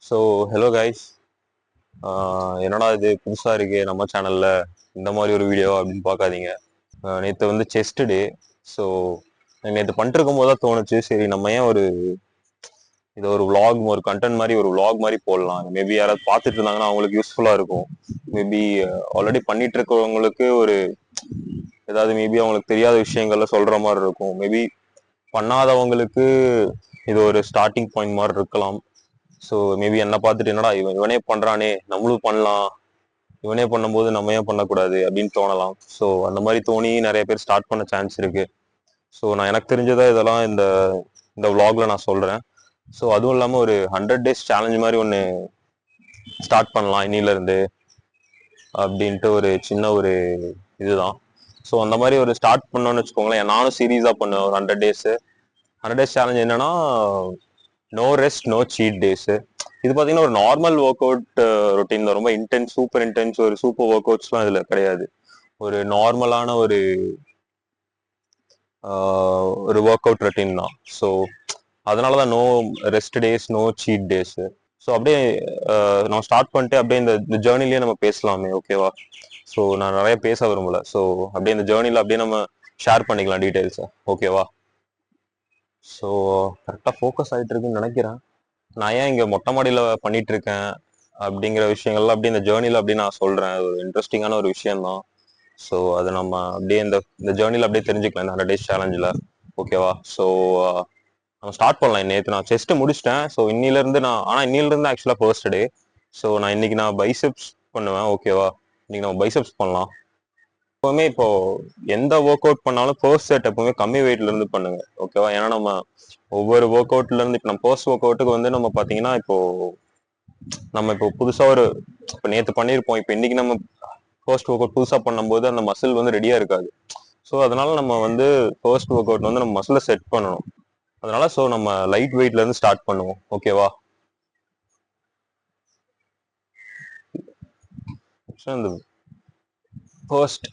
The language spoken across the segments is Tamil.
ஸோ ஹலோ கைஸ், என்னடா இது புதுசாக இருக்கு நம்ம சேனலில் இந்த மாதிரி ஒரு வீடியோ அப்படின்னு பார்க்காதீங்க. நேற்று வந்து செஸ்ட் டே. ஸோ நேற்று பண்ணிருக்கும் போது தான் தோணுச்சு, சரி நம்ம ஏன் இது ஒரு vlog, ஒரு கண்டென்ட் மாதிரி ஒரு vlog மாதிரி போடலாம். மேபி யாராவது பார்த்துட்டு இருந்தாங்கன்னா அவங்களுக்கு யூஸ்ஃபுல்லாக இருக்கும். மேபி ஆல்ரெடி பண்ணிட்டு இருக்கவங்களுக்கு ஏதாவது மேபி அவங்களுக்கு தெரியாத விஷயங்கள்ல சொல்ற மாதிரி இருக்கும். மேபி பண்ணாதவங்களுக்கு இது ஒரு ஸ்டார்டிங் பாயிண்ட் மாதிரி இருக்கலாம். ஸோ மேபி என்ன பார்த்துட்டு என்னடா இவனே பண்றானே நம்மளும் பண்ணலாம், இவனே பண்ணும்போது நம்ம ஏன் பண்ணக்கூடாது அப்படின்னு தோணலாம். ஸோ அந்த மாதிரி தோணி நிறைய பேர் ஸ்டார்ட் பண்ண சான்ஸ் இருக்கு. ஸோ நான் எனக்கு தெரிஞ்சதா இதெல்லாம் இந்த இந்த vlogல நான் சொல்றேன். ஸோ அதுவும் இல்லாமல் ஒரு 100 days சேலஞ்ச் மாதிரி ஒன்று ஸ்டார்ட் பண்ணலாம் இன்னில இருந்து அப்படின்ட்டு ஒரு சின்ன ஒரு இதுதான். ஸோ அந்த மாதிரி ஒரு ஸ்டார்ட் பண்ணோன்னு வச்சுக்கோங்களேன், நானும் சீரியஸாக பண்ணுவேன். ஒரு 100 days சேலஞ்ச் என்னன்னா, no rest no cheat days. இது பார்த்தீங்கன்னா ஒரு நார்மல் ஒர்க் அவுட் ரொட்டீன் தான். ரொம்ப இன்டென்ஸ், சூப்பர் இன்டென்ஸ், ஒரு சூப்பர் ஒர்க் அவுட்ஸ்லாம் இதில் கிடையாது. ஒரு நார்மலான ஒரு ஒர்க் அவுட் ரொட்டீன் தான். ஸோ அதனால தான் no rest days no cheat days. So அப்படியே நம்ம ஸ்டார்ட் பண்ணிட்டு அப்படியே இந்த ஜேர்னிலேயே நம்ம பேசலாமே, ஓகேவா? ஸோ நான் நிறைய பேச விரும்பல. ஸோ அப்படியே இந்த ஜேர்னியில் அப்படியே நம்ம ஷேர் பண்ணிக்கலாம் டீட்டெயில்ஸை, ஓகேவா? ஸோ கரெக்டாக ஃபோக்கஸ் ஆகிட்டு இருக்குன்னு நினைக்கிறேன். நான் ஏன் இங்கே மொட்டை மாடியில் பண்ணிட்டு இருக்கேன் அப்படிங்கிற விஷயங்கள்லாம் அப்படியே இந்த ஜேர்னியில் அப்படியே நான் சொல்கிறேன். ஒரு இன்ட்ரெஸ்டிங்கான ஒரு விஷயம்தான். ஸோ அதை நம்ம அப்படியே இந்த ஜேர்னியில் அப்படியே தெரிஞ்சுக்கலாம் இந்த 100 days சேலஞ்சில், ஓகேவா? ஸோ நம்ம ஸ்டார்ட் பண்ணலாம். நேற்று நான் செஸ்ட் முடிச்சிட்டேன். ஸோ இன்னிலிருந்து ஆக்சுவலாக ஃபர்ஸ்ட் டே. ஸோ இன்னைக்கு நான் பைசெப்ஸ் பண்ணுவேன், ஓகேவா? இன்னைக்கு நம்ம பைசெப்ஸ் பண்ணலாம். எப்பவுமே இப்போ எந்த ஒர்க் அவுட் பண்ணாலும் ஃபர்ஸ்ட் செட் எப்பவுமே கம்மி வெயிட்ல இருந்து பண்ணுங்க, ஓகேவா? ஏன்னா நம்ம ஒவ்வொரு ஒர்க் அவுட்ல இருந்து இப்போ நம்ம ஃபர்ஸ்ட் ஒர்க் அவுட்டுக்கு வந்து நம்ம பாத்தீங்கன்னா இப்போ புதுசா இப்போ நேற்று பண்ணியிருப்போம். இப்போ இன்னைக்கு நம்ம ஃபர்ஸ்ட் ஒர்க் அவுட் புதுசா பண்ணும்போது அந்த மசில் வந்து ரெடியா இருக்காது. ஸோ அதனால நம்ம வந்து ஃபர்ஸ்ட் ஒர்க் அவுட் வந்து நம்ம மசிலை செட் பண்ணணும். அதனால ஸோ நம்ம லைட் வெயிட்ல இருந்து ஸ்டார்ட் பண்ணுவோம், ஓகேவா? இந்த ஃபர்ஸ்ட்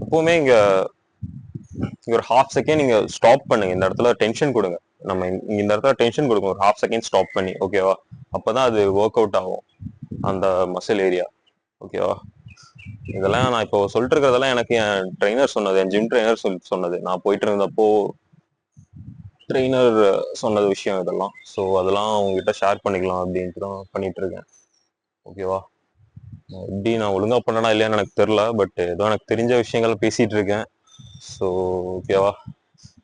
எப்பவுமே இங்க ஒரு ஹாஃப் செகண்ட் நீங்க ஸ்டாப் பண்ணுங்க. இந்த இடத்துல டென்ஷன் கொடுங்க. நம்ம இந்த இடத்துல டென்ஷன் கொடுங்க, ஒரு ஹாஃப் செகண்ட் ஸ்டாப் பண்ணி, ஓகேவா? அப்பதான் அது ஒர்க் அவுட் ஆகும் அந்த மசில் ஏரியா, ஓகேவா? இதெல்லாம் நான் இப்போ சொல்லிட்டு இருக்கிறதெல்லாம் எனக்கு என் ட்ரைனர் சொன்னது, என் ஜிம் ட்ரைனர் சொன்னது. நான் போயிட்டு இருந்தப்போ ட்ரெயினர் சொன்னது விஷயம் இதெல்லாம். ஸோ அதெல்லாம் உங்ககிட்ட ஷேர் பண்ணிக்கலாம் அப்படின்ட்டு தான் பண்ணிட்டு இருக்கேன், ஓகேவா? எப்படி நான் ஒழுங்கா பண்ணனா இல்லையான்னு எனக்கு தெரியல, பட் ஏதோ எனக்கு தெரிஞ்ச விஷயங்கள் பேசிட்டு இருக்கேன். ஸோ ஓகேவா?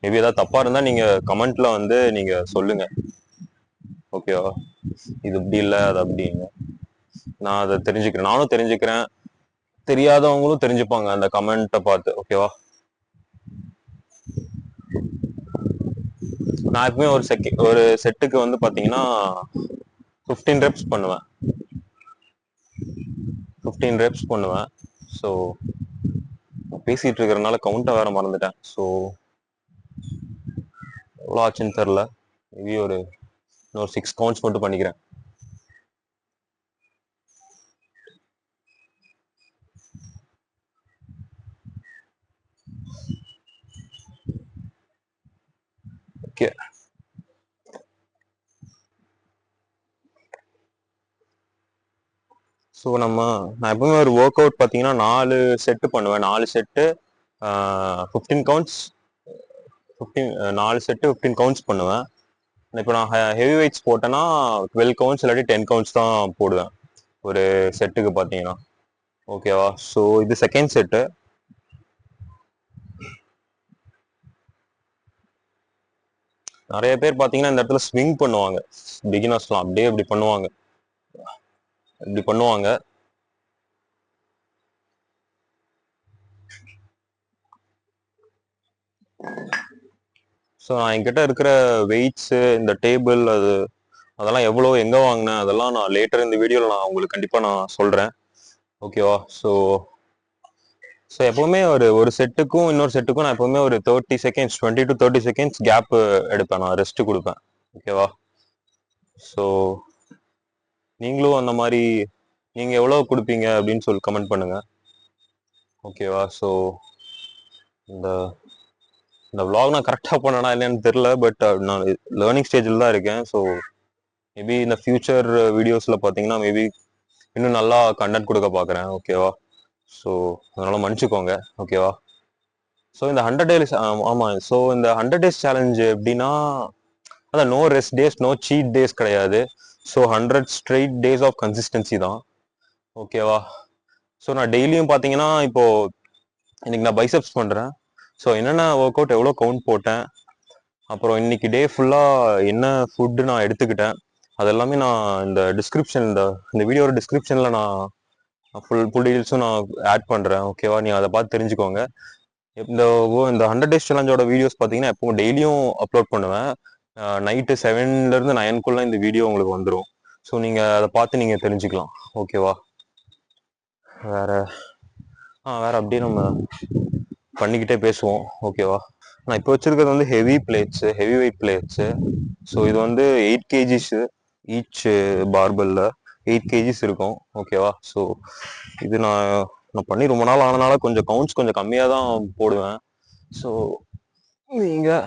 மேபி ஏதாவது தப்பா இருந்தா நீங்க கமெண்ட்ல வந்து நீங்க சொல்லுங்க, ஓகேவா? இது இப்படி இல்லை அது அப்படின்னு. நான் அதை தெரிஞ்சுக்கிறேன், நானும் தெரிஞ்சுக்கிறேன், தெரியாதவங்களும் தெரிஞ்சுப்பாங்க அந்த கமெண்ட்டை பார்த்து, ஓகேவா? நான் எப்பவுமே ஒரு செட்டுக்கு வந்து பாத்தீங்கன்னா 15 ரெப்ஸ் பண்ணுவேன். 15 ரெப்ஸ் பண்ணுவேன். ஸோ பேசிட்டு இருக்கிறதுனால கவுண்டை வேற மறந்துட்டேன். ஸோ எவ்வளோ ஆச்சுன்னு தெரில. மேபி இன்னொரு 6 கவுண்ட்ஸ் மட்டும் பண்ணிக்கிறேன். ஓகே. ஸோ நான் எப்பவுமே ஒரு ஒர்க் அவுட் பார்த்தீங்கன்னா 4 செட்டு பண்ணுவேன். 4 செட்டு 15 கவுண்ட்ஸ். 4 செட்டு 15 கவுண்ட்ஸ் பண்ணுவேன். இப்போ நான் ஹெவி வெயிட்ஸ் போட்டேன்னா 12 கவுண்ட்ஸ் இல்லாட்டி 10 கவுண்ட்ஸ் தான் போடுவேன் ஒரு செட்டுக்கு பார்த்தீங்கன்னா, ஓகேவா? ஸோ இது செகண்ட் செட்டு. நிறைய பேர் பார்த்தீங்கன்னா இந்த இடத்துல ஸ்விங் பண்ணுவாங்க. பிகினர்ஸ்லாம் அப்படியே இப்படி பண்ணுவாங்க, இப்படி பண்ணுவாங்க. ஸோ நான் என்கிட்ட இருக்கிற வெயிட்ஸு, இந்த டேபிள், அதெல்லாம் எவ்வளோ எங்கே வாங்கினேன் அதெல்லாம் நான் லேட்டர் இந்த வீடியோவில் நான் உங்களுக்கு கண்டிப்பாக நான் சொல்கிறேன், ஓகேவா? ஸோ எப்பவுமே ஒரு செட்டுக்கும் இன்னொரு செட்டுக்கும் நான் எப்பவுமே ஒரு 30 செகண்ட்ஸ் 20 to 30 செகண்ட்ஸ் கேப் எடுப்பேன். நான் ரெஸ்ட் கொடுப்பேன், ஓகேவா? ஸோ நீங்களும் அந்த மாதிரி நீங்க எவ்வளவு கொடுப்பீங்க அப்படின்னு சொல்லி கமெண்ட் பண்ணுங்க. ஓகேவா? ஸோ இந்த இந்த vlog நான் கரெக்டாக பண்ணனா இல்லையான்னு தெரியல, பட் நான் லேர்னிங் ஸ்டேஜில் தான் இருக்கேன். ஸோ மேபி இந்த ஃபியூச்சர் வீடியோஸில் பார்த்தீங்கன்னா மேபி இன்னும் நல்லா கண்டென்ட் கொடுக்க பார்க்குறேன். ஓகேவா? ஸோ அதனால மன்னிச்சுக்கோங்க. ஓகேவா? ஸோ இந்த 100 டேஸ் ஆமாம். ஸோ இந்த 100 டேஸ் சேலஞ்சு எப்படின்னா, அதான் no rest days, no cheat days கிடையாது. So 100 straight days of consistency தான். ஓகேவா? ஸோ நான் டெய்லியும் பார்த்தீங்கன்னா இப்போ இன்னைக்கு நான் பைசப்ஸ் பண்ணுறேன். ஸோ என்னென்ன ஒர்க் அவுட் எவ்வளோ கவுண்ட் போட்டேன், அப்புறம் இன்னைக்கு டே ஃபுல்லாக என்ன ஃபுட்டு நான் எடுத்துக்கிட்டேன், அது எல்லாமே நான் இந்த டிஸ்கிரிப்ஷன் இந்த வீடியோட டிஸ்கிரிப்ஷனில் நான் ஃபுல் டீட்டெயில்ஸும் நான் ஆட் பண்ணுறேன். ஓகேவா? நீங்கள் அதை பார்த்து தெரிஞ்சுக்கோங்க. இந்த இந்த 100 டேஸ் சேலஞ்சோட வீடியோஸ் பார்த்தீங்கன்னா எப்போ டெய்லியும் அப்லோட் பண்ணுவேன். நைட்டு 7லேருந்து 9க்குள்ள இந்த வீடியோ உங்களுக்கு வந்துடும். ஸோ நீங்கள் அதை பார்த்து நீங்கள் தெரிஞ்சுக்கலாம். ஓகேவா? வேற வேற அப்படியே நம்ம பண்ணிக்கிட்டே பேசுவோம். ஓகேவா? நான் இப்போ வச்சிருக்கிறது வந்து ஹெவி வெயிட் பிளேட்ஸு. ஸோ இது வந்து 8 கேஜிஸு ஈச் பார்பல்ல 8 கேஜிஸ் இருக்கும். ஓகேவா? ஸோ இது நான் பண்ணி ரொம்ப நாள் ஆனதுனால கொஞ்சம் கவுண்ட்ஸ் கொஞ்சம் கம்மியாக தான் போடுவேன். ஸோ நீங்கள்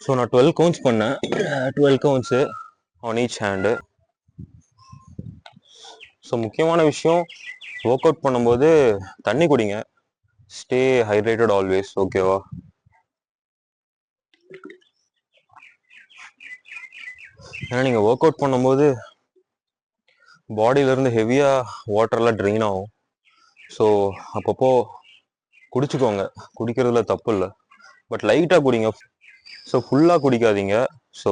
ஸோ நான் 12 கவுண்ட்ஸ் பண்ணேன். 12 counts on each hand. So முக்கியமான விஷயம், ஒர்க் அவுட் பண்ணும்போது தண்ணி குடிங்க. Stay hydrated always. ஓகேவா? ஏன்னா நீங்கள் ஒர்க் அவுட் பண்ணும்போது பாடியிலேருந்து ஹெவியாக வாட்டர்லாம் ட்ரெயின் ஆகும். ஸோ அப்பப்போ குடிச்சுக்கோங்க. குடிக்கிறதுல தப்பு இல்லை, பட் லைட்டாக குடிங்க. ஸோ ஃபுல்லாக குடிக்காதீங்க. ஸோ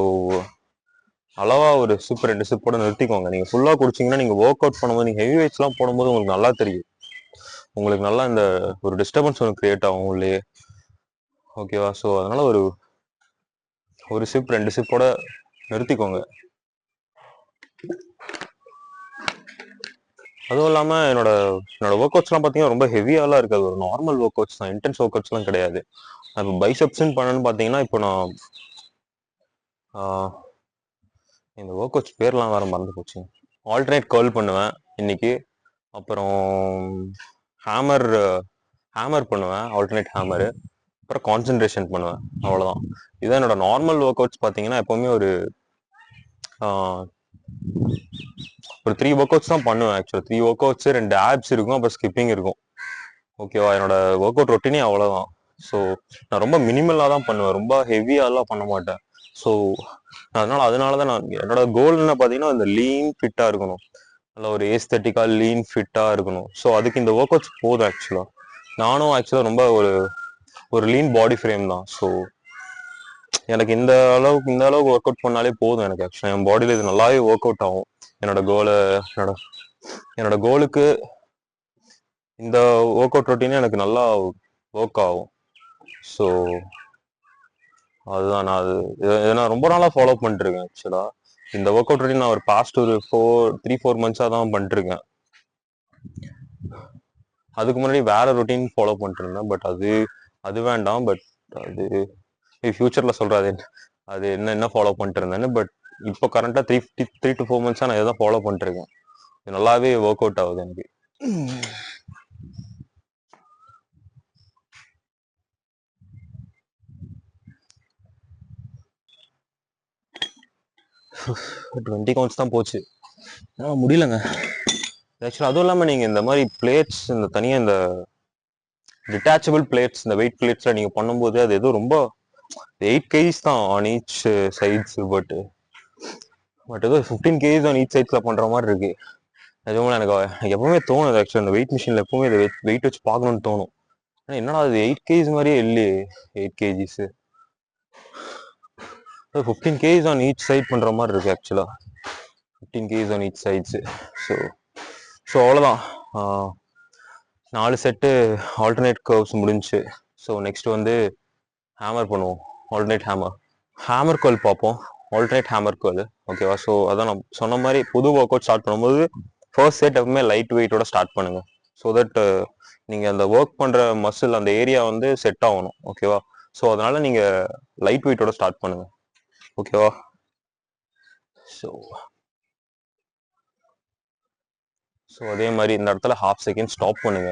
அளவாக ஒரு சிப் 2 சிப்போட நிறுத்திக்கோங்க. நீங்கள் ஃபுல்லாக குடிச்சிங்கன்னா நீங்கள் ஒர்க் அவுட் பண்ணும்போது நீங்கள் ஹெவி வெயிட்ஸ்லாம் போடும்போது உங்களுக்கு நல்லா தெரியும். உங்களுக்கு நல்லா இந்த ஒரு டிஸ்டர்பன்ஸ் ஒன்று கிரியேட் ஆகும் உள்ளே. ஓகேவா? ஸோ அதனால ஒரு சிப் 2 சிப்போட நிறுத்திக்கோங்க. அதுவும் இல்லாமல் என்னோட ஒர்க் அவுட்ஸ்லாம் பார்த்தீங்கன்னா ரொம்ப ஹெவியாலாம் இருக்காது. ஒரு நார்மல் ஒர்க் அவுட்ஸ் தான், இன்டென்ஸ் ஒர்க் அவுட்ஸ்லாம் கிடையாது. இப்போ பைசப்ஸ்ன்னு பண்ணணும்னு பார்த்தீங்கன்னா இப்போ நான் இந்த ஒர்க் அவுட்ஸ் பேர்லாம் வேற மறந்து போச்சு. ஆல்டர்னேட் கர்ல் பண்ணுவேன் இன்னைக்கு. அப்புறம் ஹேமர் பண்ணுவேன், ஆல்டர்னேட் ஹேமரு. அப்புறம் கான்சென்ட்ரேஷன் பண்ணுவேன். அவ்வளோதான். இதான் என்னோட நார்மல் ஒர்க் அவுட்ஸ் பார்த்தீங்கன்னா எப்போவுமே ஒரு 3 ஒர்க் அவுட்ஸ் தான் பண்ணுவேன். ஆக்சுவலாக 3 ஒர்க் அவுட்ஸ், 2 ஆப்ஸ் இருக்கும், அப்புறம் ஸ்கிப்பிங் இருக்கும். ஓகேவா? என்னோட ஒர்க் அவுட் ரொட்டீனே அவ்வளோதான். ஸோ நான் ரொம்ப மினிமலாக தான் பண்ணுவேன், ரொம்ப ஹெவியாலாம் பண்ண மாட்டேன். ஸோ அதனால தான் என்னோட கோல் என்ன பார்த்தீங்கன்னா இந்த லீன் ஃபிட்டாக இருக்கணும், நல்ல ஒரு ஏஸ்தட்டிக்காக லீன் ஃபிட்டாக இருக்கணும். ஸோ அதுக்கு இந்த ஒர்க் அவுட்ஸ் போதும். நானும் ரொம்ப ஒரு லீன் பாடி ஃப்ரேம் தான். ஸோ எனக்கு இந்த அளவுக்கு ஒர்க் அவுட் பண்ணாலே போதும். எனக்கு ஆக்சுவலாக என் பாடியில் இது நல்லாவே ஒர்க் அவுட் ஆகும். என்னோட கோலுக்கு இந்த ஒர்க் அவுட் ரொட்டீனே எனக்கு நல்லா ஒர்க் ஆகும். ஸோ அதுதான் இதை நான் ரொம்ப நாளாக ஃபாலோ பண்ணிட்டு இருக்கேன். ஆக்சுவலாக இந்த ஒர்க் அவுட் ரொட்டீன் நான் ஒரு பாஸ்ட் ஒரு 3-4 மந்த்ஸாக தான் பண்ணிட்டு இருக்கேன். அதுக்கு முன்னாடி வேற ரொட்டீன் ஃபாலோ பண்ணிட்டு இருந்தேன், பட் அது வேண்டாம். பட் அது ஃபியூச்சர்ல சொல்றேன் அது என்ன ஃபாலோ பண்ணிட்டு இருந்தேன்னு. பட் இப்போ கரண்டா 3 to 4 மந்த்ஸா நான் இதை ஃபாலோ பண்ணிட்டு இருக்கேன். இது நல்லாவே ஒர்க் அவுட் ஆகுது எனக்கு. 20 கவுண்ட்ஸ் தான் போச்சு. முடியலங்க ஆக்சுவலாக. அதுவும் இல்லாமல் நீங்கள் இந்த மாதிரி பிளேட்ஸ் இந்த தனியாக இந்த டிட்டாச்சபிள் பிளேட்ஸ், இந்த வெயிட் பிளேட்ஸ்ல நீங்க பண்ணும்போது அது ஏதோ ரொம்ப 8 kgs தான் ஆன் ஈச் சைட்ஸ், பட் ஏதோ 15 kgs ஆன் ஈச் சைட்ஸ்ல பண்ற மாதிரி இருக்கு. நிஜமா எனக்கு எப்பவுமே தோணுது ஆக்சுவலி அந்த வெயிட் மிஷின்ல எப்பவுமே இதை வெயிட் வச்சு பார்க்கணும்னு தோணும். ஆனா என்னடா அது 8 kgs மாதிரியே இல்லையே. 8 kgs 15 kgs on each side பண்ற மாதிரி இருக்கு ஆக்சுவலா. 15 kgs on each sides. So so அவ்வளோதான். 4 செட்டு ஆல்டர்னேட் கர்வ்ஸ் முடிஞ்சு. ஸோ நெக்ஸ்ட் வந்து ஹேமர் பண்ணுவோம். ஆல்டர்னேட் ஹேமர் கோல் பார்ப்போம். ஆல்டர்னேட் ஹேமர் கோல், ஓகேவா? ஸோ அதான் நான் சொன்ன மாதிரி புது ஒர்க் அவுட் ஸ்டார்ட் பண்ணும்போது ஃபர்ஸ்ட் செட் எப்பவுமே லைட் வெயிட்டோட ஸ்டார்ட் பண்ணுங்க. ஸோ தட் நீங்க அந்த ஒர்க் பண்ற மசில் அந்த ஏரியா வந்து செட் ஆகணும், ஓகேவா? ஸோ அதனால நீங்க லைட் வெயிட்டோட ஸ்டார்ட் பண்ணுங்க, ஓகேவா? ஸோ அதே மாதிரி இந்த இடத்துல 1/2 செகண்ட் ஸ்டாப் பண்ணுங்க.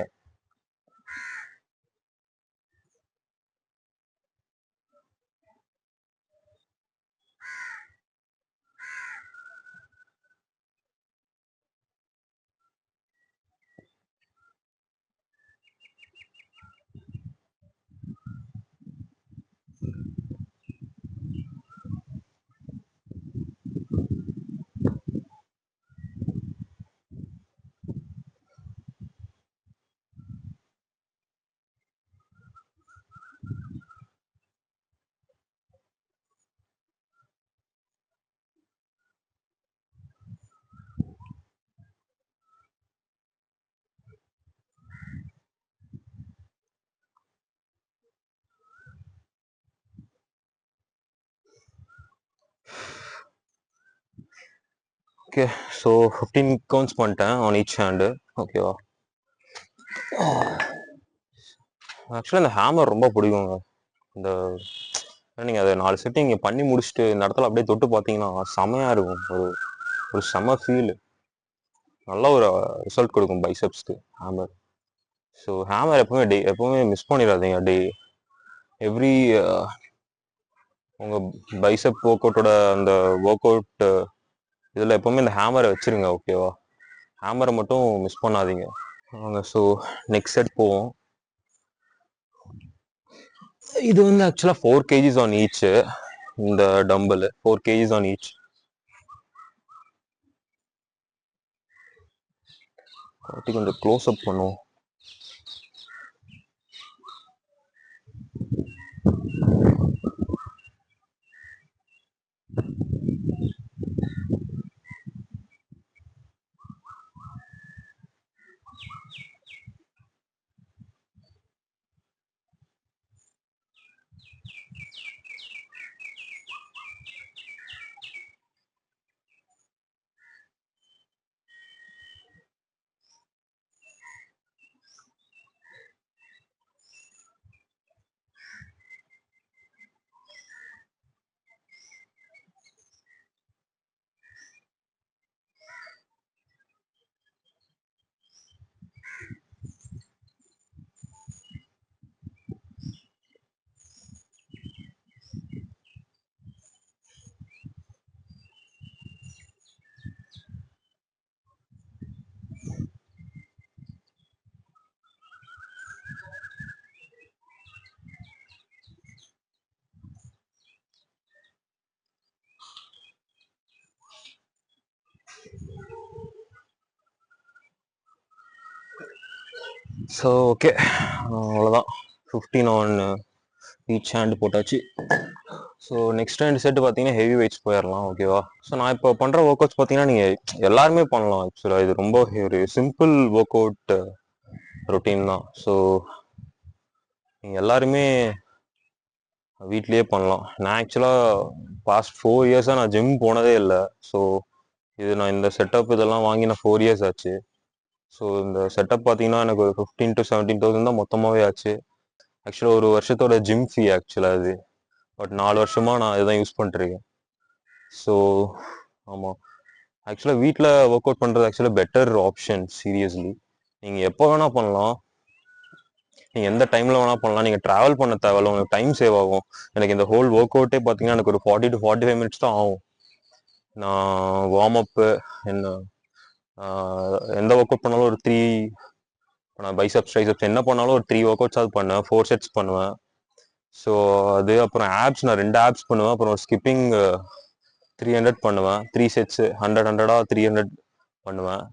ஓகே, ஸோ 15 கவுண்ட்ஸ் பண்ணிட்டேன் ஆன் ஈச் ஹேண்டு, ஓகேவா? ஆக்சுவலாக இந்த ஹேமர் ரொம்ப பிடிக்குங்க. இந்த நீங்கள் அதை 4 செட்டு இங்கே பண்ணி முடிச்சுட்டு இந்த இடத்துல அப்படியே தொட்டு பார்த்தீங்கன்னா செமையாக இருக்கும். ஒரு செம ஃபீல், நல்ல ஒரு ரிசல்ட் கொடுக்கும் பைசப்ஸ்க்கு ஹேமர். ஸோ ஹேமர் எப்பவுமே மிஸ் பண்ணிடாதீங்க. எவ்ரி உங்கள் பைசப் ஒர்க் அவுட்டோட அந்த ஒர்க் அவுட் இதில் எப்பவுமே இந்த ஹேமரை வச்சிருங்க, ஓகேவா? ஹேமரை மட்டும் மிஸ் பண்ணாதீங்க. ஸோ நெக்ஸ்ட் செட் போவோம். இது வந்து ஆக்சுவலாக 4 kgs ஆன் ஈச். இந்த டம்பிள் 4 kgs ஆன் ஈச். கொஞ்சம் க்ளோஸ் அப் பண்ணுவோம். ஸோ ஓகே, அவ்வளோதான். 15 ஆன் ஈச் ஹேண்டு போட்டாச்சு. ஸோ நெக்ஸ்ட் 2 செட்டு பார்த்தீங்கன்னா ஹெவி வெயிட்ஸ் போயிடலாம், ஓகேவா? ஸோ நான் இப்போ பண்ணுற ஒர்க் அவுட்ஸ் பார்த்தீங்கன்னா நீங்கள் எல்லாருமே பண்ணலாம். ஆக்சுவலாக இது ரொம்ப ஒரு சிம்பிள் ஒர்க் அவுட் ரொட்டீன் தான். ஸோ நீங்கள் எல்லாருமே வீட்லேயே பண்ணலாம். நான் ஆக்சுவலாக பாஸ்ட் 4 இயர்ஸாக நான் ஜிம் போனதே இல்லை. ஸோ இது நான் இந்த செட்டப் இதெல்லாம் வாங்கி நான் 4 இயர்ஸ் ஆச்சு. ஸோ இந்த செட்டப் பார்த்தீங்கன்னா எனக்கு ஒரு 15 to 17,000 தான் மொத்தமாகவே ஆச்சு. ஆக்சுவலாக ஒரு வருஷத்தோட ஜிம் ஃபீ ஆக்சுவலாக அது. பட் 4 வருஷமாக நான் இதை யூஸ் பண்ணிட்டுருக்கேன். ஸோ ஆமாம், ஆக்சுவலாக வீட்டில் ஒர்க் அவுட் பண்ணுறது ஆக்சுவலாக பெட்டர் ஆப்ஷன். சீரியஸ்லி நீங்கள் எப்போ வேணால் பண்ணலாம், நீங்கள் எந்த டைமில் வேணால் பண்ணலாம். நீங்கள் ட்ராவல் பண்ண தேவையில்ல, உங்களுக்கு டைம் சேவ் ஆகும். எனக்கு இந்த ஹோல் ஒர்க் அவுட்டே பார்த்தீங்கன்னா எனக்கு ஒரு 40 to 45 மினிட்ஸ் தான் ஆகும். நான் வார்ம் அப்பு என்ன எந்த ஒர்க் அவுட் பண்ணாலும் ஒரு 3 நான் பைசப்ஸ் ட்ரைசப்ஸ் என்ன பண்ணாலும் ஒரு 3 ஒர்க் அவுட்ஸ் பண்ணுவேன், 4 செட்ஸ் பண்ணுவேன். ஸோ அது அப்புறம் ஆப்ஸ் நான் 2 ஆப்ஸ் பண்ணுவேன். அப்புறம் ஸ்கிப்பிங் 300 பண்ணுவேன். 3 செட்ஸ் 100 300 பண்ணுவேன்.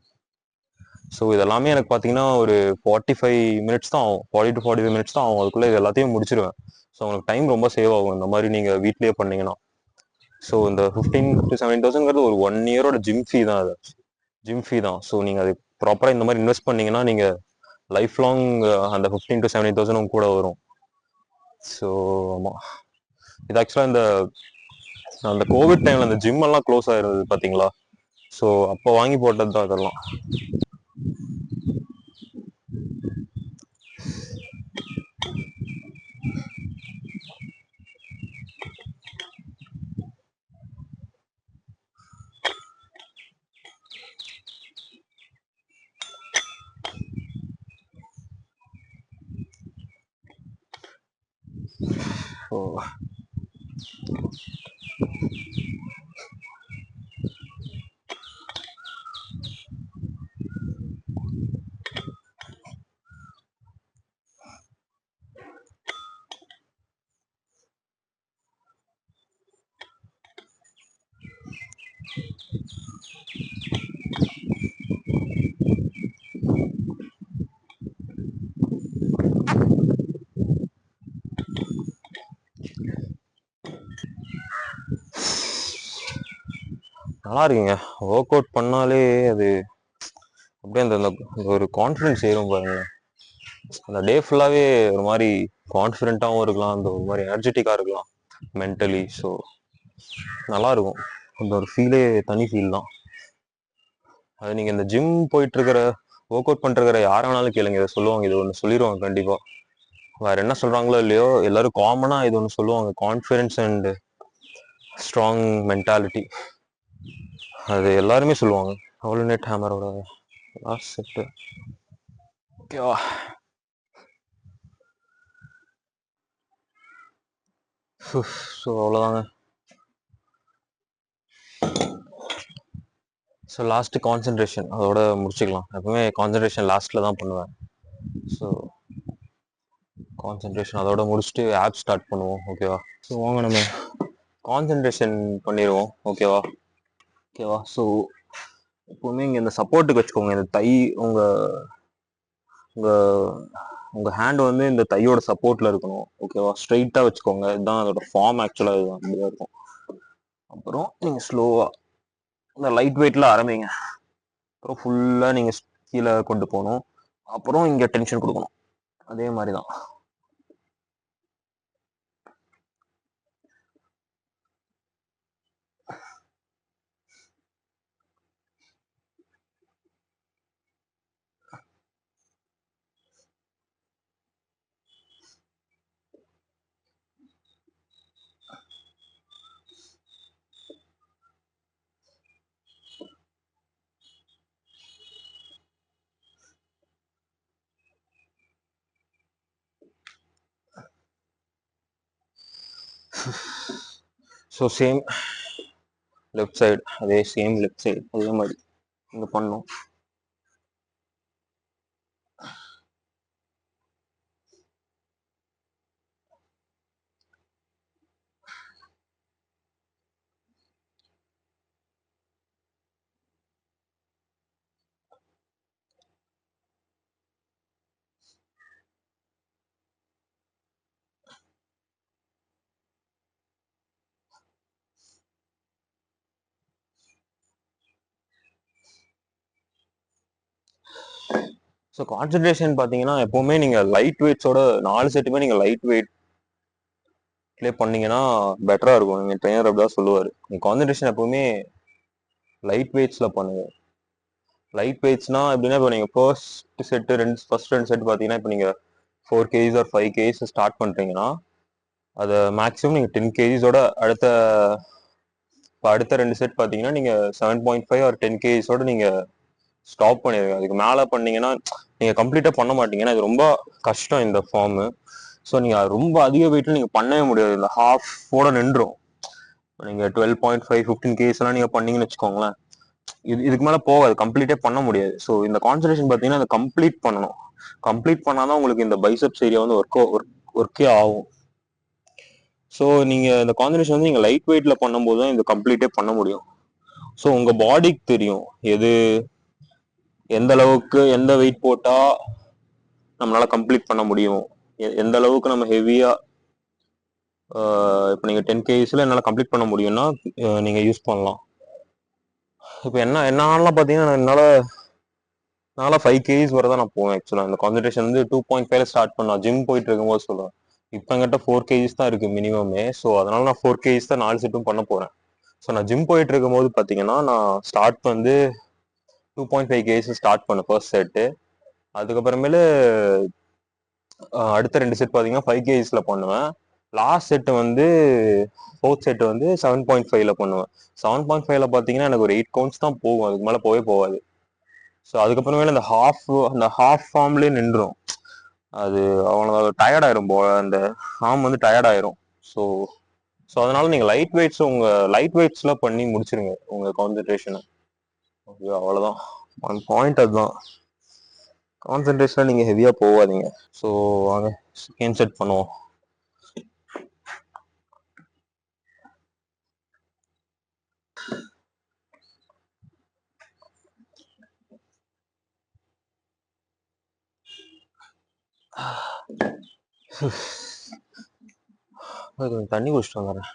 ஸோ இதெல்லாமே எனக்கு பார்த்தீங்கன்னா ஒரு 45 மினிட்ஸ் தான் ஆகும். 40 to 45 மினிட்ஸ் தான் ஆகும். அதுக்குள்ளே இது எல்லாத்தையும் முடிச்சிருவேன். ஸோ உங்களுக்கு டைம் ரொம்ப சேவ் ஆகும் இந்த மாதிரி நீங்கள் வீட்லேயே பண்ணீங்கன்னா. ஸோ இந்த 15 to 17,000ங்கிறது ஒரு 1 இயரோட ஜிம் ஃபீ தான். அது ஜிம் ஃபீ தான். ஸோ நீங்கள் அது ப்ராப்பராக இந்த மாதிரி இன்வெஸ்ட் பண்ணீங்கன்னா நீங்கள் லைஃப் லாங் அந்த 15 to 17,000 உங்க கூட வரும். ஸோ ஆமாம், இது ஆக்சுவலாக அந்த கோவிட் டைமில் அந்த ஜிம் எல்லாம் க்ளோஸ் ஆயிருந்தது பார்த்தீங்களா? ஸோ அப்போ வாங்கி போட்டது தான் இதெல்லாம். ஸோ நல்லா இருக்குங்க. ஒர்க் அவுட் பண்ணாலே அது அப்படியே அந்த ஒரு கான்ஃபிடென்ஸ் ஏறும் பாருங்க. அந்த டே ஃபுல்லாகவே ஒரு மாதிரி கான்ஃபிடென்ட்டாகவும் இருக்கலாம், அந்த ஒரு மாதிரி எனர்ஜெட்டிக்காக இருக்கலாம் மென்டலி. ஸோ நல்லா இருக்கும். அந்த ஒரு ஃபீலே தனி ஃபீல் தான். அது நீங்கள் இந்த ஜிம் போயிட்டுருக்கிற ஒர்க் அவுட் பண்ணிருக்கிற யாரை வேணாலும் கேளுங்க, இதை சொல்லுவாங்க. இது ஒன்று சொல்லிடுவாங்க கண்டிப்பாக. வேறு என்ன சொல்கிறாங்களோ இல்லையோ எல்லாரும் காமனாக இது ஒன்று சொல்லுவாங்க, கான்ஃபிடென்ஸ் அண்ட் ஸ்ட்ராங் மென்டாலிட்டி. அது எல்லாருமே சொல்லுவாங்க. ஹோல்நெட் ஹேமரோட லாஸ்ட் செட்டு ஓகேவா? ஸோ அவ்வளோதாங்க. ஸோ லாஸ்ட்டு கான்சன்ட்ரேஷன் அதோட முடிச்சுக்கலாம். எப்பவுமே கான்சன்ட்ரேஷன் லாஸ்ட்டில் தான் பண்ணுவேன். ஸோ கான்சன்ட்ரேஷன் அதோட முடிச்சுட்டு ஆப் ஸ்டார்ட் பண்ணுவோம். ஓகேவா? ஸோ வாங்க நம்ம கான்சன்ட்ரேஷன் பண்ணிடுவோம். ஓகேவா? ஸோ எப்பவுமே இங்கே இந்த சப்போர்ட்டுக்கு வச்சுக்கோங்க. இந்த தை உங்கள் ஹேண்ட் வந்து இந்த தையோட சப்போர்ட்டில் இருக்கணும். ஓகேவா? ஸ்ட்ரைட்டாக வச்சுக்கோங்க. இதுதான் அதோட ஃபார்ம். ஆக்சுவலாக இதுதான் அப்படிதான் இருக்கும். அப்புறம் நீங்கள் ஸ்லோவாக இந்த லைட் வெயிட்டில் ஆரம்பிங்க. அப்புறம் ஃபுல்லாக நீங்கள் கீழே கொண்டு போகணும். அப்புறம் இங்கே டென்ஷன் கொடுக்கணும். அதே மாதிரி தான். ஸோ சேம் லெஃப்ட் சைடு, அதே சேம் லெஃப்ட் சைடு அதே மாதிரி இங்கே பண்ணணும். ஸோ கான்சன்ட்ரேஷன் பார்த்தீங்கன்னா எப்போவுமே நீங்கள் லைட் வெயிட்ஸோட 4 செட்டுமே நீங்கள் லைட் வெயிட் ப்ளே பண்ணீங்கன்னா பெட்டராக இருக்கும். நீங்கள் ட்ரெயினர் அப்படி தான் சொல்லுவார். நீங்கள் கான்சன்ட்ரேஷன் எப்போவுமே லைட் வெயிட்ஸில் பண்ணுங்க. லைட் வெயிட்ஸ்னா எப்படின்னா, இப்போ நீங்கள் ஃபர்ஸ்ட் 2 செட் பார்த்தீங்கன்னா, இப்போ நீங்கள் 4 kgs ஆர் 5 kgs ஸ்டார்ட் பண்ணுறீங்கன்னா அதை மேக்ஸிமம் நீங்கள் 10 kgsோட அடுத்த 2 செட் பார்த்தீங்கன்னா நீங்கள் 7.5 ஆர் 10 kgsோட நீங்கள் ஸ்டாப் பண்ணிடுங்க. அதுக்கு மேலே பண்ணீங்கன்னா நீங்கள் கம்ப்ளீட்டாக பண்ண மாட்டீங்க. ஏன்னா இது ரொம்ப கஷ்டம் இந்த ஃபார்மு. ஸோ நீங்கள் ரொம்ப அதிக வெயிட்ல நீங்கள் பண்ணவே முடியாது. இந்த ஹாஃபோட நின்றும். நீங்கள் 12.5 15 kgsலாம் நீங்கள் பண்ணீங்கன்னு வச்சுக்கோங்களேன், இதுக்கு மேல போகாது, கம்ப்ளீட்டே பண்ண முடியாது. ஸோ இந்த கான்சன்ட்ரேஷன் பார்த்தீங்கன்னா அதை கம்ப்ளீட் பண்ணணும். கம்ப்ளீட் பண்ணாதான் உங்களுக்கு இந்த பைசப்ஸ் ஏரியா வந்து ஒர்க்கே ஆகும். ஸோ நீங்க இந்த கான்சன்ட்ரேஷன் வந்து நீங்க லைட் வெயிட்ல பண்ணும்போது தான் இந்த கம்ப்ளீட்டே பண்ண முடியும். ஸோ உங்க பாடிக்கு தெரியும் எது எந்த அளவுக்கு எந்த வெயிட் போட்டா நம்மளால கம்ப்ளீட் பண்ண முடியும், எந்த அளவுக்கு நம்ம ஹெவியா இப்போ நீங்க 10 kgsல என்னால கம்ப்ளீட் பண்ண முடியும்னா நீங்க யூஸ் பண்ணலாம். இப்போ என்னலாம் பார்த்தீங்கன்னா என்னால 5 kgs வரை தான் நான் போவேன். ஆக்சுவலாக இந்த கான்சன்ட்ரேஷன் வந்து 2.5 ஸ்டார்ட் பண்ணலாம். ஜிம் போயிட்டு இருக்கும்போது சொல்லுவேன். இப்போ என்கிட்ட 4 kgs தான் இருக்கு மினிமமே. ஸோ அதனால நான் 4 kgs தான் 4 செட்டும் பண்ண போறேன். ஸோ நான் ஜிம் போயிட்டு இருக்கும்போது பார்த்தீங்கன்னா நான் ஸ்டார்ட் வந்து 2.5 kgs ஸ்டார்ட் பண்ணேன் ஃபர்ஸ்ட் செட்டு. அதுக்கப்புறமேலு அடுத்த 2 செட் பார்த்தீங்கன்னா 5 kgsல பண்ணுவேன். லாஸ்ட் செட்டு வந்து ஃபோர்த் செட் வந்து 7.5ல பண்ணுவேன். 7.5ல பார்த்தீங்கன்னா எனக்கு ஒரு 8 கவுண்ட்ஸ் தான் போகும், அதுக்கு மேலே போகாது. ஸோ அதுக்கப்புறமேல அந்த ஹாஃப் ஃபார்ம்லேயே நின்றும். அது அவ்வளோ டயர்ட் ஆயிரும் போல, அந்த ஃபார்ம் வந்து டயர்ட் ஆயிரும். ஸோ ஸோ அதனால நீங்க லைட் வெயிட்ஸ்ல பண்ணி முடிச்சிருங்க உங்க கான்சென்ட்ரேஷனை. ஓகே, அவ்வளோதான். ஒன் பாயிண்ட் அதுதான். கான்சென்ட்ரேஷன்ல நீங்க ஹெவியா போகாதீங்க. ஸோ வாங்க செகண்ட் செட் பண்ணுவோம். கொஞ்சம் தண்ணி குடிச்சிட்டு வந்துடுறேன்.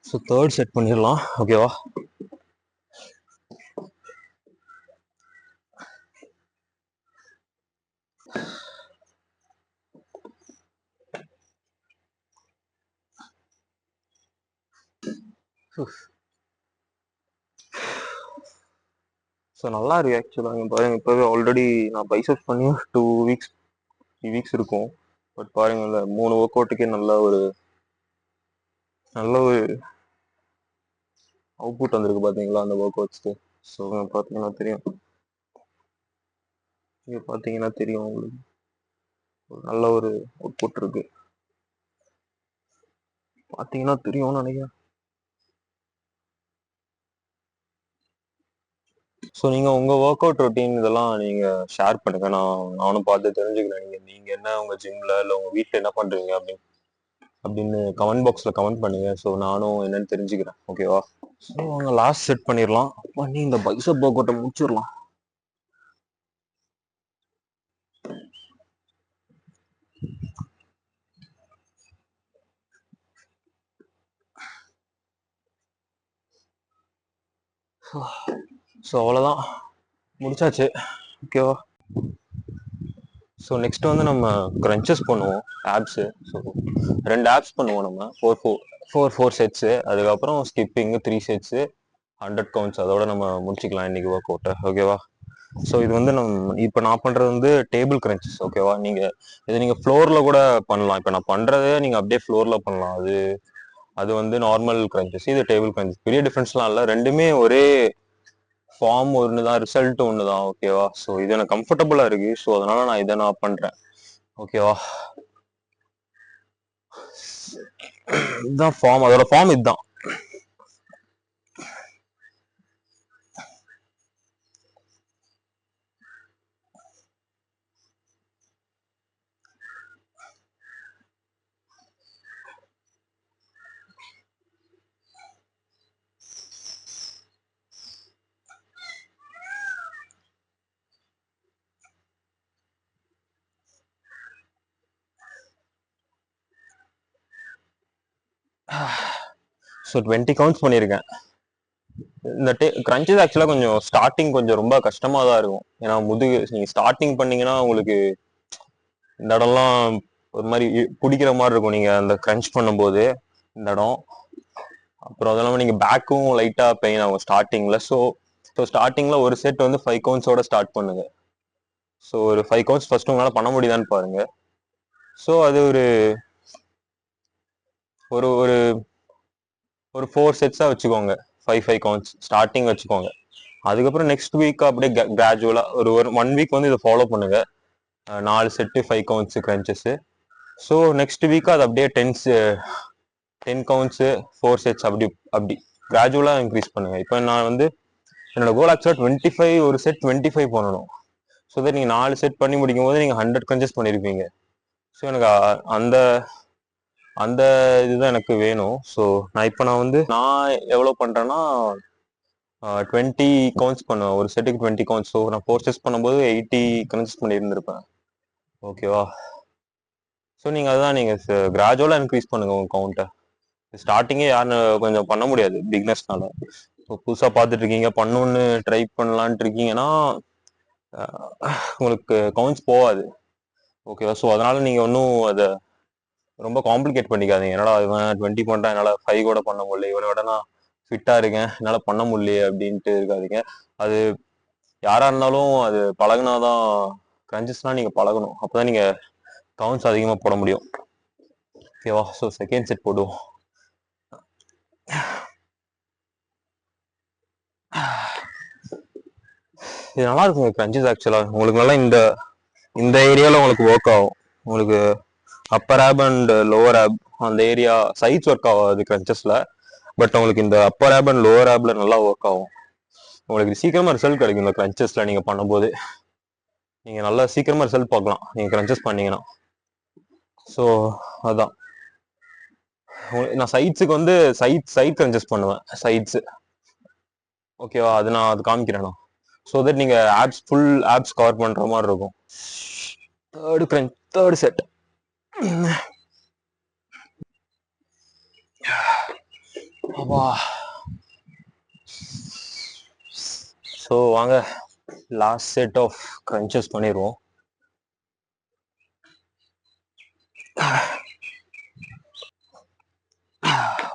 ஸோ தேர்ட் செட் பண்ணிடலாம். ஓகேவா? ஸோ நல்லா இருக்கு ஆக்சுவலாக. பாருங்க, இப்போவே ஆல்ரெடி நான் பைசப்ஸ் பண்ணி 2 வீக்ஸ் 3 வீக்ஸ் இருக்கும். பட் பாருங்க, இந்த 3 ஒர்க் அவுட்டுக்கே நல்ல ஒரு அவுட்புட் வந்திருக்கு பார்த்தீங்களா அந்த ஒர்க் அவுட்ஸ்க்கு. ஸோ பார்த்தீங்கன்னா தெரியும், இங்கே பார்த்தீங்கன்னா தெரியும் உங்களுக்கு நல்ல ஒரு அவுட்புட் இருக்கு. பார்த்தீங்கன்னா தெரியும்னு நினைக்கிறேன். ஸோ நீங்கள் உங்கள் ஒர்க் அவுட் ரொட்டீன் இதெல்லாம் நீங்கள் ஷேர் பண்ணுங்க. நானும் பார்த்து தெரிஞ்சுக்கிறேன். நீங்கள் என்ன உங்கள் ஜிம்மில் இல்லை உங்கள் வீட்டில் என்ன பண்ணுறீங்க அப்படின்னு கமெண்ட் பாக்ஸில் கமெண்ட் பண்ணுங்க. ஸோ நானும் என்னன்னு தெரிஞ்சுக்கிறேன். ஓகேவா? ஸோ அவங்க லாஸ்ட் செட் பண்ணிடலாம். பண்ணி இந்த பைசப் ஒர்க் அவுட்டை முடிச்சிடலாம். ஸோ அவ்வளோதான், முடிச்சாச்சு. ஓகேவா? ஸோ நெக்ஸ்ட் வந்து நம்ம க்ரன்ச்சஸ் பண்ணுவோம், ஆப்ஸு. ஸோ 2 ஆப்ஸ் பண்ணுவோம் நம்ம. Four sets. அதுக்கப்புறம் ஸ்கிப்பிங்கு 3 செட்ஸு 100 கவுண்ட்ஸ். அதோட நம்ம முடிச்சுக்கலாம் இன்னைக்கு ஒர்க் அவுட்டை. ஓகேவா? ஸோ இது வந்து இப்போ நான் பண்ணுறது வந்து டேபிள் க்ரன்ச்சஸ். ஓகேவா? இதை நீங்கள் ஃப்ளோரில் கூட பண்ணலாம். இப்போ நான் பண்ணுறதே நீங்கள் அப்படியே ஃப்ளோரில் பண்ணலாம். அது வந்து நார்மல் க்ரன்ச்சஸ், இது டேபிள் க்ரன்ச்சஸ். பெரிய டிஃப்ரென்ஸ்லாம் இல்லை, ரெண்டுமே ஒரே ஃபார்ம் ஒன்று தான், ரிசல்ட் ஒன்று தான். ஓகேவா? ஸோ இது எனக்கு கம்ஃபர்டபுளாக இருக்கு. ஸோ அதனால நான் இதை பண்ணுறேன். ஓகேவா? இதுதான் ஃபார்ம், அதோட ஃபார்ம் இதுதான். ஸோ 20 கவுண்ட்ஸ் பண்ணியிருக்கேன். இந்த கிரன்ச்சஸ் ஆக்சுவலாக கொஞ்சம் ஸ்டார்டிங் கொஞ்சம் ரொம்ப கஷ்டமாக தான் இருக்கும். ஏன்னா நீங்கள் ஸ்டார்டிங் பண்ணீங்கன்னா உங்களுக்கு இந்த இடம்லாம் ஒரு மாதிரி பிடிக்கிற மாதிரி இருக்கும் நீங்கள் அந்த கிரன்ச் பண்ணும்போது இந்த இடம். அப்புறம் அது இல்லாமல் நீங்கள் பேக்கும் லைட்டாக பெயின் ஆகும் ஸ்டார்டிங்கில். ஸோ ஸ்டார்டிங்கில் ஒரு செட் வந்து 5 கவுண்ட்ஸோட ஸ்டார்ட் பண்ணுங்க. ஸோ ஒரு 5 கவுண்ட்ஸ் ஃபர்ஸ்ட் உங்களால் பண்ண முடியுதான்னு பாருங்க. ஸோ அது ஒரு ஒரு ஒரு 4 செட்ஸாக வச்சுக்கோங்க. 5 கவுண்ட்ஸ் ஸ்டார்டிங் வச்சுக்கோங்க. அதுக்கப்புறம் நெக்ஸ்ட் வீக் அப்படியே கிராஜுவலாக ஒரு 1 வீக் வந்து இதை ஃபாலோ பண்ணுங்க. 4 set 5 counts crunches. So next week அது அப்படியே 10 கவுண்ட்ஸு 4 செட்ஸ் அப்படி கிராஜுவலாக இன்க்ரீஸ் பண்ணுங்க. இப்போ நான் வந்து என்னோட கோல் ஆக்சுவலாக 25 ஒரு செட் 25 பண்ணணும். ஸோ தட் நீங்கள் 4 செட் பண்ணி முடிக்கும் போது நீங்கள் 100 crunches பண்ணியிருப்பீங்க. ஸோ எனக்கு அந்த அந்த இதுதான் எனக்கு வேணும். ஸோ நான் வந்து நான் எவ்வளோ பண்ணுறேன்னா 20 கவுண்ட்ஸ் பண்ணுவேன். ஒரு செட்டுக்கு 20 கவுண்ட்ஸ். ஸோ நான் 4 செட்ஸ் பண்ணும்போது 80 crunches பண்ணியிருந்திருப்பேன். ஓகேவா? ஸோ நீங்கள் அதுதான் நீங்கள் கிராஜுவலாக இன்க்ரீஸ் பண்ணுங்கள் உங்கள் கவுண்ட்டை. ஸ்டார்டிங்கே யாரும் கொஞ்சம் பண்ண முடியாது பிக்னஸ்னால. இப்போ புதுசாக பார்த்துட்டு இருக்கீங்க, பண்ணணுன்னு ட்ரை பண்ணலான்ட்டு இருக்கீங்கன்னா உங்களுக்கு கவுண்ட்ஸ் போகாது. ஓகேவா? ஸோ அதனால நீங்கள் ஒன்றும் அதை ரொம்ப காம்ப்ளிகேட் பண்ணிக்காதீங்க. என்னடா இவன் 20 பண்ணுறான், என்னால் 5 கூட பண்ண முடியல, இவனை விட நான் ஃபிட்டாக இருக்கேன், என்னால் பண்ண முடியலையே அப்படின்ட்டு இருக்காதீங்க. அது யாராக இருந்தாலும் அது பழகுனாதான், கிரன்ச்சஸ்லாம் நீங்கள் பழகணும். அப்போ தான் நீங்கள் கவுண்ட்ஸ் அதிகமாக போட முடியும். ஓகேவா? ஸோ செகண்ட் செட் போடுவோம். இது நல்லா இருக்குங்க கிரன்ச்சஸ் ஆக்சுவலாக. உங்களுக்கு நல்லா இந்த ஏரியாவில் உங்களுக்கு ஒர்க் ஆகும். உங்களுக்கு upper ab and lower ab அந்த ஏரியா சைட்ஸ் ஒர்க் ஆகாது கிரன்ச்சஸில். பட் உங்களுக்கு இந்த அப்பர் ஆப் அண்ட் லோவர் ஆப்ல நல்லா ஒர்க் ஆகும். உங்களுக்கு சீக்கிரமாக ரிசல்ட் கிடைக்கும் இந்த கிரன்ச்சஸில் நீங்கள் பண்ணும்போது. நீங்கள் நல்லா சீக்கிரமாக ரிசல்ட் பார்க்கலாம் நீங்கள் கிரன்ச்சஸ் பண்ணீங்கன்னா. ஸோ அதுதான் நான் சைட்ஸுக்கு வந்து சைட் கிரன்ச்சஸ் பண்ணுவேன். சைட்ஸு ஓகேவா? அது காமிக்கிறேன் நான். ஸோ தட் நீங்கள் ஃபுல் ஆப்ஸ் கவர் பண்ணுற மாதிரி இருக்கும். Third set. அப்பா. ஸோ வாங்க லாஸ்ட் செட் ஆஃப் கிரன்ச்சஸ் பண்ணிடுவோம்.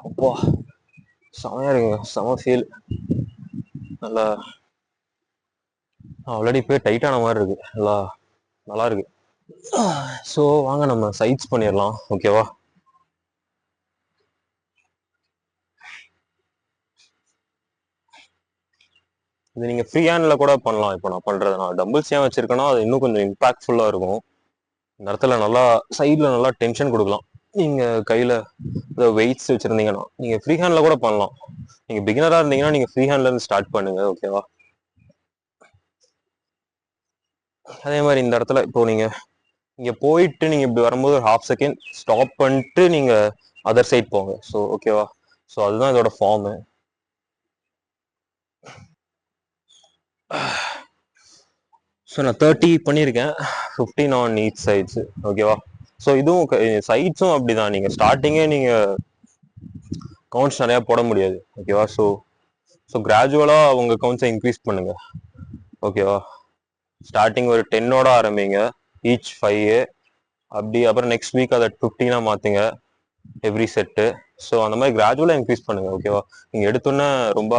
அப்பா செமையா இருக்குங்க, செம ஃபீல். நல்லா ஆல்ரெடி போய் டைட்டான மாதிரி இருக்கு. நல்லா இருக்கு. ஸோ வாங்க நம்ம சைட்ஸ் பண்ணிடலாம். ஓகேவா? இது நீங்க ஃப்ரீ ஹேண்ட்ல கூட பண்ணலாம். இப்போ நான் பண்றது, நான் டம்பிள்ஸ் ஏன் வச்சிருக்கேன்னா அது இன்னும் கொஞ்சம் இம்பாக்ட்ஃபுல்லா இருக்கும். இந்த இடத்துல நல்லா சைட்ல நல்லா டென்ஷன் கொடுக்கலாம். நீங்க கையில வெயிட்ஸ் வச்சிருந்தீங்கன்னா நீங்க ஃப்ரீ ஹேண்ட்ல கூட பண்ணலாம். நீங்க பிகினரா இருந்தீங்கன்னா நீங்க ஃப்ரீ ஹேண்ட்ல இருந்து ஸ்டார்ட் பண்ணுங்க. ஓகேவா? அதே மாதிரி இந்த இடத்துல இப்போ நீங்க போயிட்டு நீங்க இப்படி வரும்போது ஒரு ½ செகண்ட் ஸ்டாப் பண்ணிட்டு நீங்க அதர் சைட் போங்க. ஸோ ஓகேவா? ஸோ அதுதான் இதோட ஃபார்மு. ஸோ நான் 30 பண்ணியிருக்கேன், 15 ஆன் ஈச் சைட்ஸ். ஓகேவா? ஸோ இதுவும் சைட்ஸும் அப்படிதான். நீங்கள் ஸ்டார்டிங்கே நீங்கள் கவுண்ட்ஸ் நிறையா போட முடியாது. ஓகேவா? ஸோ கிராஜுவலாக உங்கள் கவுண்ட்ஸை இன்க்ரீஸ் பண்ணுங்க. ஓகேவா? ஸ்டார்டிங் ஒரு 10ஓட ஆரம்பிங்க, ஈச் 5. அப்படி அப்புறம் நெக்ஸ்ட் வீக் அதை 15ஆக மாற்றுங்க எவ்ரி செட்டு. ஸோ அந்த மாதிரி கிராஜுவலாக இன்க்ரீஸ் பண்ணுங்க. ஓகேவா? நீங்கள் எடுத்தோன்னே ரொம்ப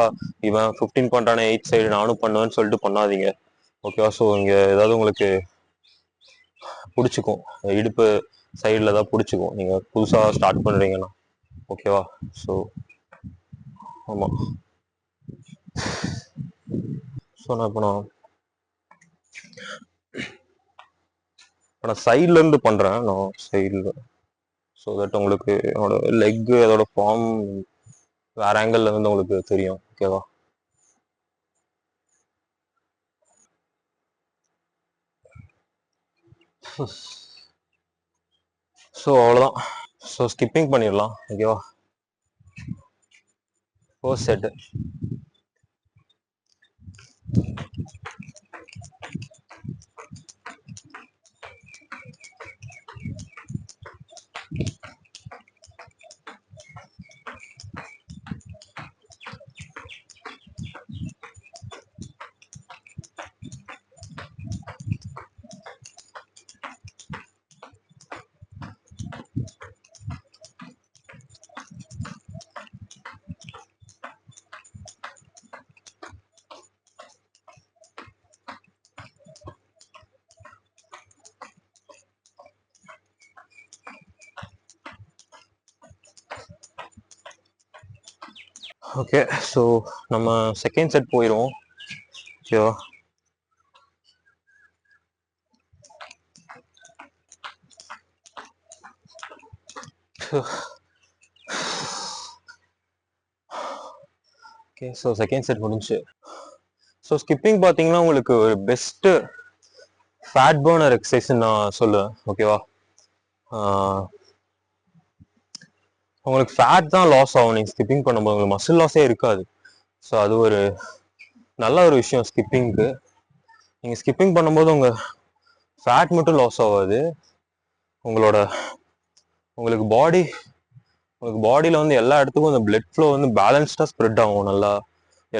இவன் 15 பண்ணுறானே 8 சைடு நானும் பண்ணுவேன்னு சொல்லிட்டு பண்ணாதீங்க. ஓகேவா? ஸோ இங்கே ஏதாவது உங்களுக்கு பிடிச்சிக்கும், இடுப்பு சைடில் தான் பிடிச்சிக்கும் நீங்கள் புதுசாக ஸ்டார்ட் பண்ணுறீங்கன்னா. ஓகேவா? ஸோ ஆமாம். ஸோ இப்போ நான் சைட்லேருந்து பண்ணுறேன். நான் சைடில், ஸோ தட் உங்களுக்கு என்னோட லெக்கு அதோட ஃபார்ம் வேற ஆங்கிள் வந்து உங்களுக்கு தெரியும். ஓகேவா? ஸோ அவ்வளோதான். ஸோ ஸ்கிப்பிங் பண்ணிடலாம். ஓகேவா? First set. ஓகே, ஸோ நம்ம செகண்ட் செட் போயிடுவோம். ஓகேவா? ஓகே, ஸோ செகண்ட் செட் முடிஞ்சு. ஸோ ஸ்கிப்பிங் பார்த்தீங்கன்னா உங்களுக்கு ஒரு பெஸ்ட்டு ஃபேட் பர்னர் எக்ஸசைஸ்ன்னு நான் சொல்லுவேன். ஓகேவா? உங்களுக்கு ஃபேட் தான் லாஸ் ஆகும் நீங்கள் ஸ்கிப்பிங் பண்ணும்போது, உங்களுக்கு மசில் லாஸே இருக்காது. ஸோ அது ஒரு நல்ல ஒரு விஷயம் ஸ்கிப்பிங்க்கு. நீங்கள் ஸ்கிப்பிங் பண்ணும்போது உங்கள் ஃபேட் மட்டும் லாஸ் ஆகாது, உங்களுக்கு பாடியில் வந்து எல்லா இடத்துக்கும் இந்த பிளட் ஃப்ளோ வந்து பேலன்ஸ்டாக ஸ்ப்ரெட் ஆகும். நல்லா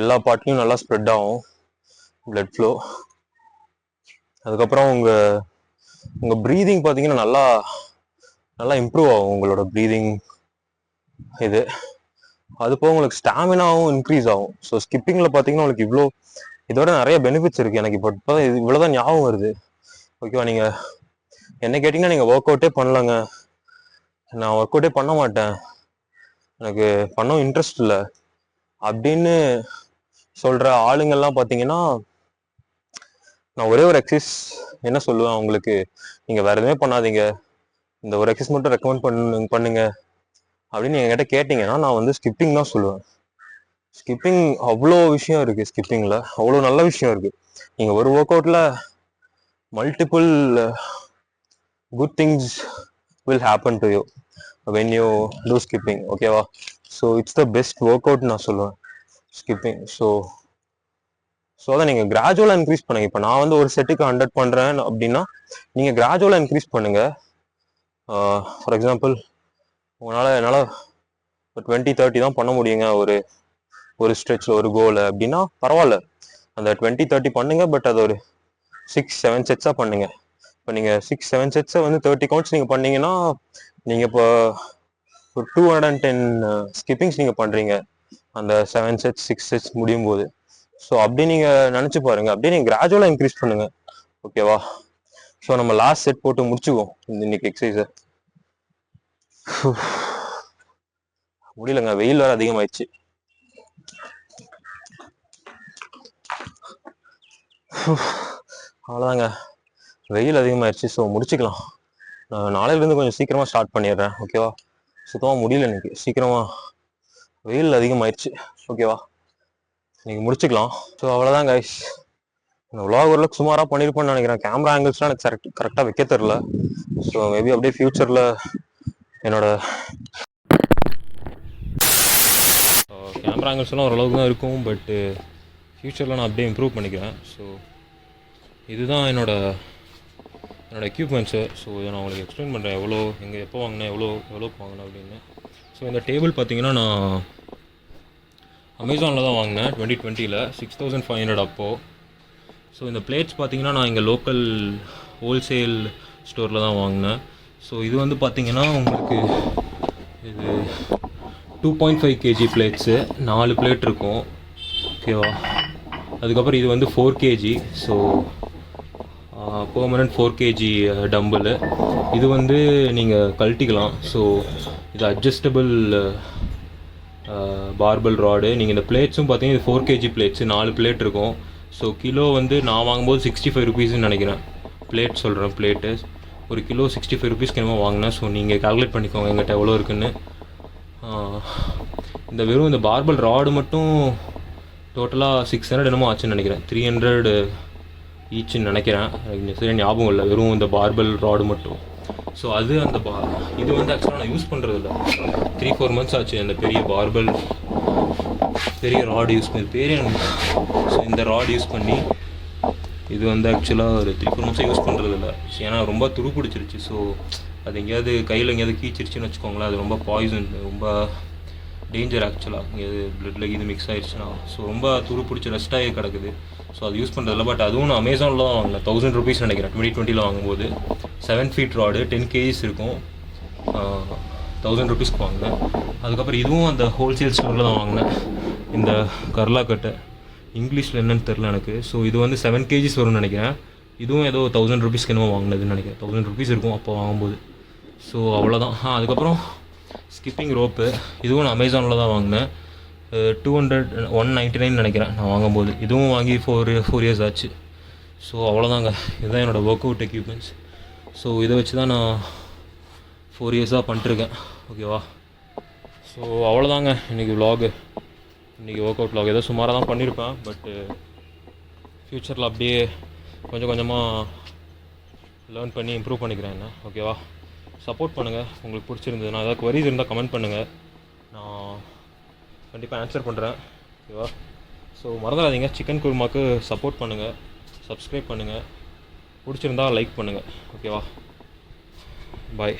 எல்லா பார்ட்லையும் நல்லா ஸ்ப்ரெட் ஆகும் பிளட் ஃப்ளோ. அதுக்கப்புறம் உங்கள் ப்ரீதிங் பார்த்தீங்கன்னா நல்லா இம்ப்ரூவ் ஆகும் உங்களோட ப்ரீதிங். அது போக உங்களுக்கு ஸ்டாமினாவும் இன்க்ரீஸ் ஆகும். ஸோ ஸ்கிப்பிங்கில் பார்த்தீங்கன்னா உங்களுக்கு இதோட நிறைய பெனிஃபிட்ஸ் இருக்குது. எனக்கு இப்போ இவ்வளோதான் ஞாபகம் வருது. ஓகேவா? நீங்கள் என்ன கேட்டிங்கன்னா நீங்கள் ஒர்க் அவுட்டே பண்ணலங்க, நான் ஒர்க் அவுட்டே பண்ண மாட்டேன், எனக்கு பண்ணவும் இன்ட்ரெஸ்ட் இல்லை அப்படின்னு சொல்கிற ஆளுங்கள்லாம் பார்த்தீங்கன்னா, நான் ஒரே ஒரு எக்ஸசைஸ் என்ன சொல்லுவேன் அவங்களுக்கு, நீங்கள் வேறு எதுவுமே பண்ணாதீங்க, இந்த ஒரு எக்ஸசைஸ் மட்டும் ரெக்கமெண்ட் பண்ணுங்க அப்படின்னு என்கிட்ட கேட்டிங்கன்னா நான் வந்து ஸ்கிப்பிங் தான் சொல்லுவேன். ஸ்கிப்பிங் அவ்வளோ விஷயம் இருக்குது, ஸ்கிப்பிங்கில் அவ்வளோ நல்ல விஷயம் இருக்குது. நீங்கள் ஒரு ஒர்க் அவுட்டில் multiple good things will happen to you when you do skipping. ஓகேவா? So it's the best workout நான் சொல்லுவேன் ஸ்கிப்பிங். ஸோ அதை நீங்கள் கிராஜுவலாக இன்க்ரீஸ் பண்ணுங்க. இப்போ நான் வந்து ஒரு செட்டுக்கு 100 பண்ணுறேன் அப்படின்னா நீங்கள் கிராஜுவலாக இன்க்ரீஸ் பண்ணுங்கள். ஃபார் எக்ஸாம்பிள் என்னால் 20-30 தான் பண்ண முடியுங்க ஒரு ஸ்ட்ரெச்சில் ஒரு கோல் அப்படின்னா பரவாயில்ல, அந்த 20-30 பண்ணுங்க. பட் அது ஒரு 6-7 செட்ஸாக பண்ணுங்க. இப்போ நீங்கள் 6-7 செட்ஸை வந்து 30 கவுண்ட்ஸ் நீங்கள் பண்ணீங்கன்னா நீங்கள் இப்போ ஒரு 210 ஸ்கிப்பிங்ஸ் நீங்கள் பண்ணுறீங்க அந்த 7 செட்ஸ் 6 செட்ஸ் முடியும் போது. ஸோ அப்படி நீங்கள் நினச்சி பாருங்கள், அப்படியே நீங்கள் கிராஜுவலாக இன்க்ரீஸ் பண்ணுங்க. ஓகேவா? ஸோ நம்ம லாஸ்ட் செட் போட்டு முடிச்சுக்குவோம் இன்னைக்கு எக்ஸசைஸை. முடியலங்க, வெயில் வேறு அதிகமாயிடுச்சு. அவ்வளோதாங்க, வெயில் அதிகமாகிடுச்சு. ஸோ முடிச்சுக்கலாம். நாளையிலேருந்து கொஞ்சம் சீக்கிரமாக ஸ்டார்ட் பண்ணிடுறேன். ஓகேவா? சுத்தமாக முடியல இன்னைக்கு, சீக்கிரமாக வெயில் அதிகமாகிடுச்சு. ஓகேவா? இன்னைக்கு முடிச்சுக்கலாம். ஸோ அவ்வளோதான் கைஸ், இந்த விலாக் ஓரளவுக்கு சுமாராக பண்ணியிருப்பேன்னு நினைக்கிறேன். கேமரா ஆங்கிள்ஸ்லாம் எனக்கு கரெக்டாக வைக்க தெரில. ஸோ மேபி அப்படியே ஃப்யூச்சரில் என்னோட கேமரா ஆங்கிள்ஸ்லாம் ஓரளவுக்கு தான் இருக்கும், பட்டு ஃப்யூச்சரில் நான் அப்படியே இம்ப்ரூவ் பண்ணிக்கிறேன். ஸோ இதுதான் என்னோட எக்யூப்மெண்ட்ஸு. ஸோ இதை நான் உங்களுக்கு எக்ஸ்பிளைன் பண்ணுறேன், எப்போ வாங்கினேன், எவ்வளோ வாங்கினேன் அப்படின்னு. ஸோ இந்த டேபிள் பார்த்தீங்கன்னா நான் அமேசானில் தான் வாங்கினேன் 2020 6500 அப்போது. ஸோ இந்த பிளேட்ஸ் பார்த்தீங்கன்னா நான் இங்கே லோக்கல் ஹோல்சேல் ஸ்டோரில் தான் வாங்கினேன். ஸோ இது வந்து பார்த்தீங்கன்னா உங்களுக்கு இது 2.5 kg பிளேட்ஸு, 4 பிளேட் இருக்கும். ஓகேவா? அதுக்கப்புறம் இது வந்து 4 kg. So permanent 4 kg tumble. இது வந்து நீங்கள் கழட்டிக்கலாம். ஸோ இது அட்ஜஸ்டபிள் பார்பல் ராடு. நீங்கள் இந்த பிளேட்ஸும் பார்த்தீங்கன்னா இது 4 kg பிளேட்ஸு, 4 பிளேட் இருக்கும். ஸோ கிலோ வந்து நான் வாங்கும்போது 65 ருபீஸ்ன்னு நினைக்கிறேன். பிளேட் சொல்கிறேன், பிளேட்டு ஒரு கிலோ 65 ருபீஸ்க்கு என்னமோ வாங்கினேன். ஸோ நீங்கள் கால்குலேட் பண்ணிக்கோங்க எங்கிட்ட எவ்வளோ இருக்குன்னு. இந்த பார்பல் ராடு மட்டும் டோட்டலாக 600 என்னமோ ஆச்சுன்னு நினைக்கிறேன். 300 ஈச்சுன்னு நினைக்கிறேன், சரி ஞாபகம் இல்லை. வெறும் இந்த பார்பல் ராடு மட்டும். ஸோ அது இது வந்து ஆக்சுவலாக நான் யூஸ் பண்ணுறதில்ல. 3-4 மந்த்ஸ் ஆச்சு அந்த பெரிய ராடு யூஸ் பண்ணி ஸோ இந்த ராடு யூஸ் பண்ணி இது வந்து ஆக்சுவலாக ஒரு 3-4 மந்த்ஸாக யூஸ் பண்ணுறதில்ல. ஏன்னா ரொம்ப துரு பிடிச்சிருச்சு. ஸோ அது எங்கேயாவது கையில் எங்கேயாவது கீச்சிருச்சுன்னு வச்சுக்கோங்களேன், அது ரொம்ப பாய்சன், ரொம்ப டேஞ்சர் ஆக்சுவலாக. எங்கேயாவது பிளட்டில் இது மிக்ஸ் ஆகிடுச்சுன்னா. ஸோ ரொம்ப துரு பிடிச்சி ரெஸ்ட்டாகி கிடக்குது. ஸோ அது யூஸ் பண்ணுறதில்ல. பட் அதுவும் நான் அமேசானில் தான் வாங்கினேன். 1000 ருபீஸ் நினைக்கிறேன் 2020 வாங்கும்போது. 7 feet ராடு 10 kgs இருக்கும். 1000 ருபீஸ்க்கு வாங்கினேன். அதுக்கப்புறம் இதுவும் அந்த ஹோல்சேல் ஸ்டோரில் தான் வாங்கினேன். இந்த கர்லா கட்டை, இங்கிலீஷில் என்னென்னு தெரில எனக்கு. ஸோ இது வந்து 7 kgs வரும்னு நினைக்கிறேன். இதுவும் ஏதோ 1000 ருபீஸ்க்கு என்னமோ வாங்கினதுன்னு நினைக்கிறேன். 1000 ருபீஸ் இருக்கும் அப்போ வாங்கும்போது. ஸோ அவ்வளோதான். அதுக்கப்புறம் ஸ்கிப்பிங் ரோப்பு, இதுவும் நான் அமேசானில் தான் வாங்கினேன். 199 நினைக்கிறேன் நான் வாங்கும்போது. இதுவும் வாங்கி 4 years ஆச்சு. ஸோ அவ்வளோதாங்க, இதுதான் என்னோடய ஒர்க் அவுட் எக்யூப்மெண்ட்ஸ். ஸோ இதை வச்சு தான் நான் 4 years பண்ணிட்டுருக்கேன். ஓகேவா? ஸோ அவ்வளோதாங்க இன்றைக்கி ஒர்க் அவுட் விலாக். ஏதோ சுமாராக தான் பண்ணியிருப்பேன். பட்டு ஃப்யூச்சரில் அப்படியே கொஞ்சம் கொஞ்சமாக லேர்ன் பண்ணி இம்ப்ரூவ் பண்ணிக்கிறேன் என்ன. ஓகேவா? சப்போர்ட் பண்ணுங்கள். உங்களுக்கு பிடிச்சிருந்ததுன்னா ஏதாவது queries இருந்தால் கமெண்ட் பண்ணுங்கள், நான் கண்டிப்பாக ஆன்சர் பண்ணுறேன். ஓகேவா? ஸோ மறந்துடாதீங்க, சிக்கன் குருமாக்கு சப்போர்ட் பண்ணுங்கள், சப்ஸ்கிரைப் பண்ணுங்கள், பிடிச்சிருந்தா லைக் பண்ணுங்கள். ஓகேவா? பாய்.